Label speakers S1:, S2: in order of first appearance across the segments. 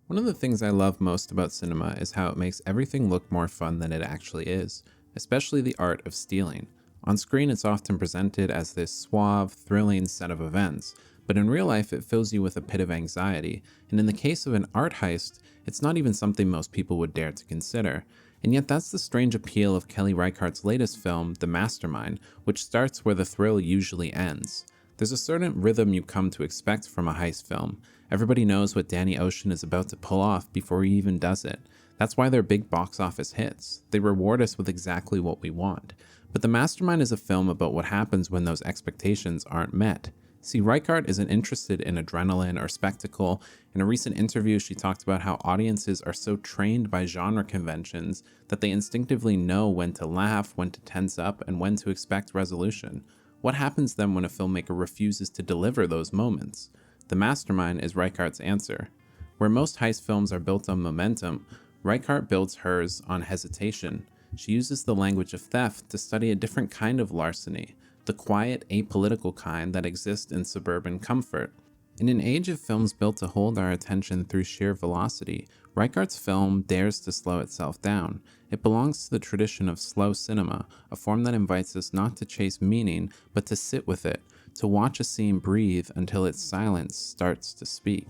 S1: One of the things I love most about cinema is how it makes everything look more fun than it actually is, especially the art of stealing. On screen, it's often presented as this suave, thrilling set of events, but in real life, it fills you with a pit of anxiety, and in the case of an art heist, it's not even something most people would dare to consider. And yet, that's the strange appeal of Kelly Reichardt's latest film, The Mastermind, which starts where the thrill usually ends. There's a certain rhythm you come to expect from a heist film. Everybody knows what Danny Ocean is about to pull off before he even does it. That's why they're big box office hits. They reward us with exactly what we want. But The Mastermind is a film about what happens when those expectations aren't met. See, Reichardt isn't interested in adrenaline or spectacle. In a recent interview, she talked about how audiences are so trained by genre conventions that they instinctively know when to laugh, when to tense up, and when to expect resolution. What happens then when a filmmaker refuses to deliver those moments? The Mastermind is Reichardt's answer. Where most heist films are built on momentum, Reichardt builds hers on hesitation. She uses the language of theft to study a different kind of larceny, the quiet, apolitical kind that exists in suburban comfort. In an age of films built to hold our attention through sheer velocity, Reichardt's film dares to slow itself down. It belongs to the tradition of slow cinema, a form that invites us not to chase meaning, but to sit with it, to watch a scene breathe until its silence starts to speak.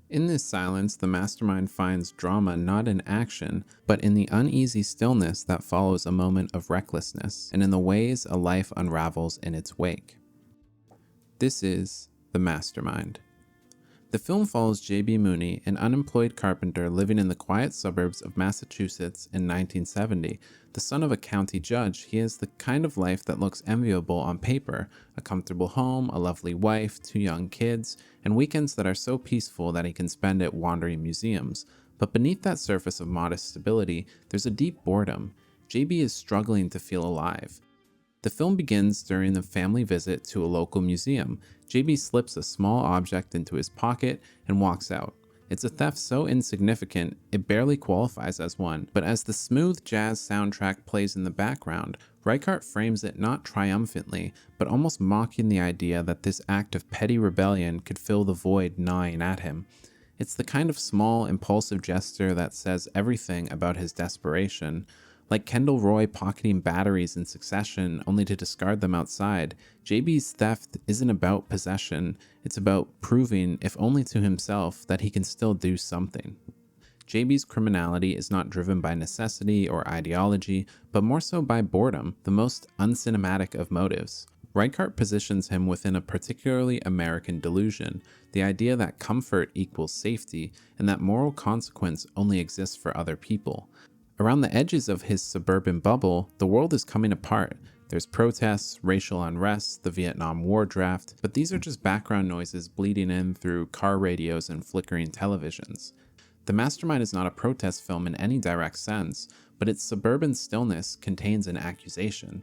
S1: In this silence, the mastermind finds drama not in action, but in the uneasy stillness that follows a moment of recklessness, and in the ways a life unravels in its wake. This is The Mastermind. The film follows J.B. Mooney, an unemployed carpenter living in the quiet suburbs of Massachusetts in 1970. The son of a county judge, he has the kind of life that looks enviable on paper: a comfortable home, a lovely wife, 2 young kids, and weekends that are so peaceful that he can spend at wandering museums. But beneath that surface of modest stability, there's a deep boredom. JB is struggling to feel alive. The film begins during a family visit to a local museum. JB slips a small object into his pocket and walks out. It's a theft so insignificant, it barely qualifies as one, but as the smooth jazz soundtrack plays in the background, Reichardt frames it not triumphantly, but almost mocking the idea that this act of petty rebellion could fill the void gnawing at him. It's the kind of small, impulsive gesture that says everything about his desperation. Like Kendall Roy pocketing batteries in succession only to discard them outside, JB's theft isn't about possession, it's about proving, if only to himself, that he can still do something. JB's criminality is not driven by necessity or ideology, but more so by boredom, the most uncinematic of motives. Reichardt positions him within a particularly American delusion, the idea that comfort equals safety, and that moral consequence only exists for other people. Around the edges of his suburban bubble, the world is coming apart. There's protests, racial unrest, the Vietnam War draft, but these are just background noises bleeding in through car radios and flickering televisions. The Mastermind is not a protest film in any direct sense, but its suburban stillness contains an accusation.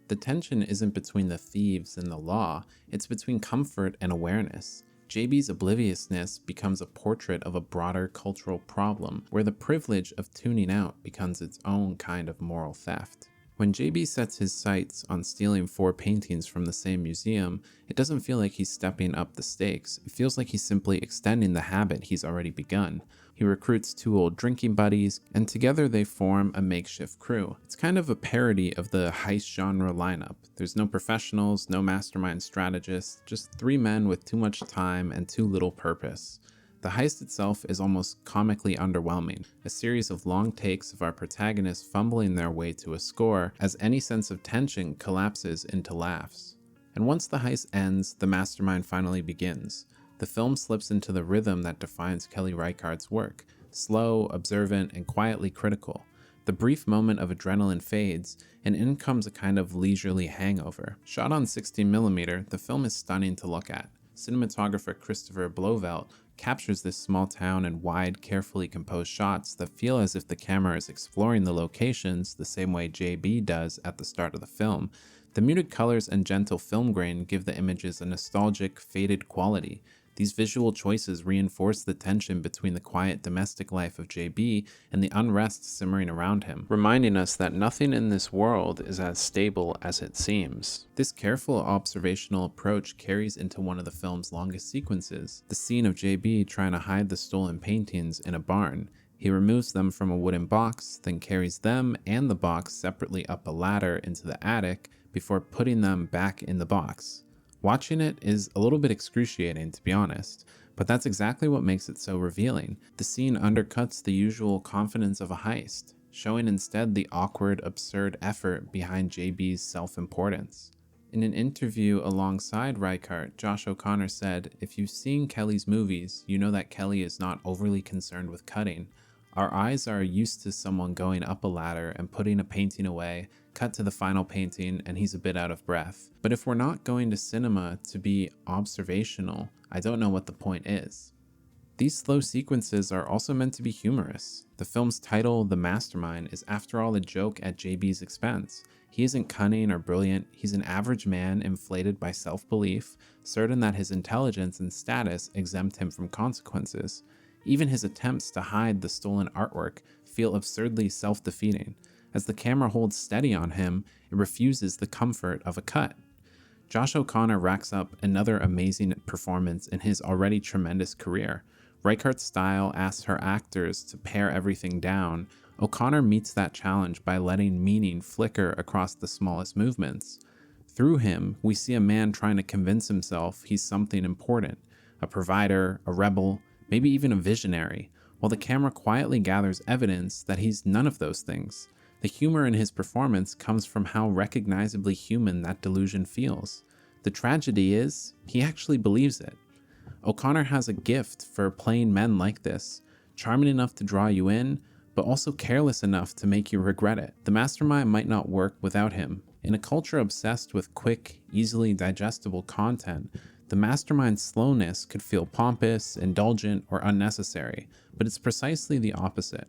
S1: The tension isn't between the thieves and the law, it's between comfort and awareness. JB's obliviousness becomes a portrait of a broader cultural problem, where the privilege of tuning out becomes its own kind of moral theft. When JB sets his sights on stealing 4 paintings from the same museum, it doesn't feel like he's stepping up the stakes. It feels like he's simply extending the habit he's already begun. He recruits 2 old drinking buddies, and together they form a makeshift crew. It's kind of a parody of the heist genre lineup. There's no professionals, no mastermind strategists, just 3 men with too much time and too little purpose. The heist itself is almost comically underwhelming, a series of long takes of our protagonists fumbling their way to a score as any sense of tension collapses into laughs. And once the heist ends, the mastermind finally begins. The film slips into the rhythm that defines Kelly Reichardt's work, slow, observant, and quietly critical. The brief moment of adrenaline fades, and in comes a kind of leisurely hangover. Shot on 16mm, the film is stunning to look at. Cinematographer Christopher Blovelt captures this small town in wide, carefully composed shots that feel as if the camera is exploring the locations the same way JB does at the start of the film. The muted colors and gentle film grain give the images a nostalgic, faded quality. These visual choices reinforce the tension between the quiet domestic life of JB and the unrest simmering around him, reminding us that nothing in this world is as stable as it seems. This careful observational approach carries into one of the film's longest sequences, the scene of JB trying to hide the stolen paintings in a barn. He removes them from a wooden box, then carries them and the box separately up a ladder into the attic before putting them back in the box. Watching it is a little bit excruciating, to be honest, but that's exactly what makes it so revealing. The scene undercuts the usual confidence of a heist, showing instead the awkward, absurd effort behind JB's self-importance. In an interview alongside Reichardt, Josh O'Connor said, "If you've seen Kelly's movies, you know that Kelly is not overly concerned with cutting. Our eyes are used to someone going up a ladder and putting a painting away, cut to the final painting, and he's a bit out of breath. But if we're not going to cinema to be observational, I don't know what the point is." These slow sequences are also meant to be humorous. The film's title, The Mastermind, is after all a joke at JB's expense. He isn't cunning or brilliant, he's an average man inflated by self-belief, certain that his intelligence and status exempt him from consequences. Even his attempts to hide the stolen artwork feel absurdly self-defeating. As the camera holds steady on him, it refuses the comfort of a cut. Josh O'Connor racks up another amazing performance in his already tremendous career. Reichardt's style asks her actors to pare everything down. O'Connor meets that challenge by letting meaning flicker across the smallest movements. Through him, we see a man trying to convince himself he's something important, a provider, a rebel, maybe even a visionary, while the camera quietly gathers evidence that he's none of those things. The humor in his performance comes from how recognizably human that delusion feels. The tragedy is, he actually believes it. O'Connor has a gift for playing men like this, charming enough to draw you in, but also careless enough to make you regret it. The Mastermind might not work without him. In a culture obsessed with quick, easily digestible content, the Mastermind's slowness could feel pompous, indulgent, or unnecessary, but it's precisely the opposite.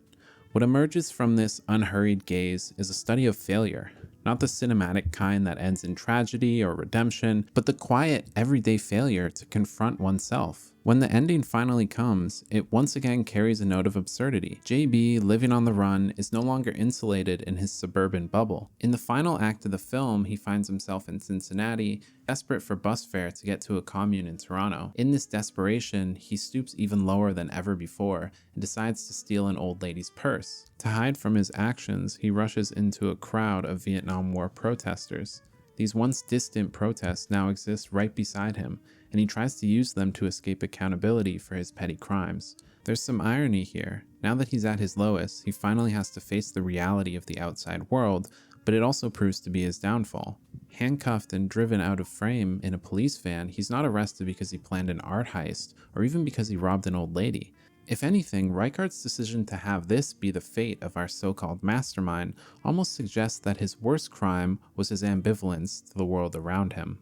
S1: What emerges from this unhurried gaze is a study of failure, not the cinematic kind that ends in tragedy or redemption, but the quiet, everyday failure to confront oneself. When the ending finally comes, it once again carries a note of absurdity. JB, living on the run, is no longer insulated in his suburban bubble. In the final act of the film, he finds himself in Cincinnati, desperate for bus fare to get to a commune in Toronto. In this desperation, he stoops even lower than ever before and decides to steal an old lady's purse. To hide from his actions, he rushes into a crowd of Vietnam War protesters. These once distant protests now exist right beside him, and he tries to use them to escape accountability for his petty crimes. There's some irony here. Now that he's at his lowest, he finally has to face the reality of the outside world, but it also proves to be his downfall. Handcuffed and driven out of frame in a police van, he's not arrested because he planned an art heist, or even because he robbed an old lady. If anything, Reichardt's decision to have this be the fate of our so-called mastermind almost suggests that his worst crime was his ambivalence to the world around him.